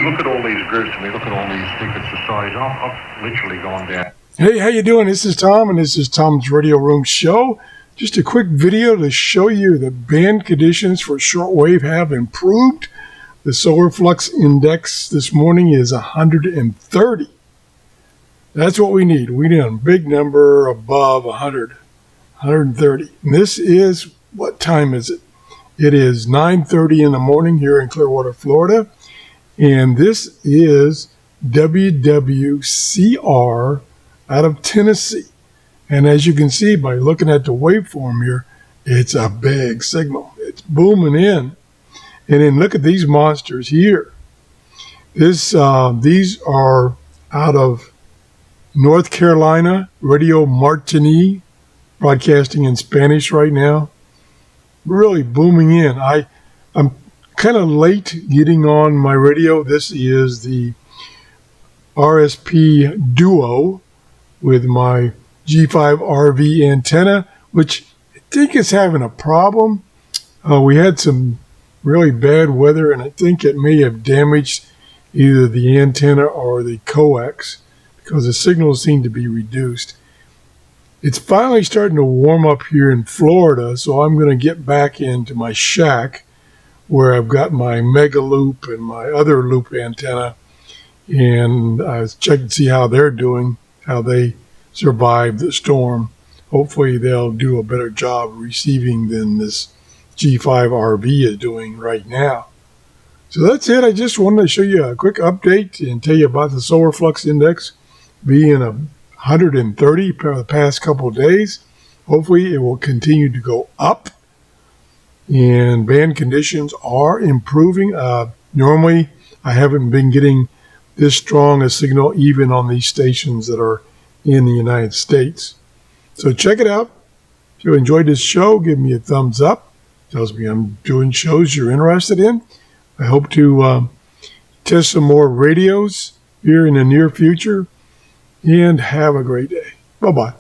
Look at all these groups and we look at all these tickets, the size. I've literally gone down. Hey, how you doing? This is Tom, and this is Tom's Radio Room Show. Just a quick video to show you the band conditions for shortwave have improved. The solar flux index this morning is 130. That's what we need. We need a big number above 100, 130. And this is, what time is it? It is 9:30 in the morning here in Clearwater, Florida. And this is WWCR out of Tennessee. And as you can see by looking at the waveform here, it's a big signal. It's booming in. And then look at these monsters here. These are out of North Carolina, Radio Martini, broadcasting in Spanish right now. Really booming in. I'm kind of late getting on my radio. This is the RSP Duo with my G5RV antenna, which I think is having a problem. We had some really bad weather, and I think it may have damaged either the antenna or the coax because the signals seem to be reduced. It's finally starting to warm up here in Florida, so I'm going to get back into my shack where I've got my Mega Loop and my other loop antenna, and I was checking to see how they're doing, how they survived the storm. Hopefully they'll do a better job receiving than this G5RV is doing right now. So that's it. I just wanted to show you a quick update and tell you about the solar flux index being 130 for the past couple of days. Hopefully it will continue to go up. And band conditions are improving. Normally, I haven't been getting this strong a signal even on these stations that are in the United States. So check it out. If you enjoyed this show, give me a thumbs up. Tells me I'm doing shows you're interested in. I hope to test some more radios here in the near future. And have a great day. Bye-bye.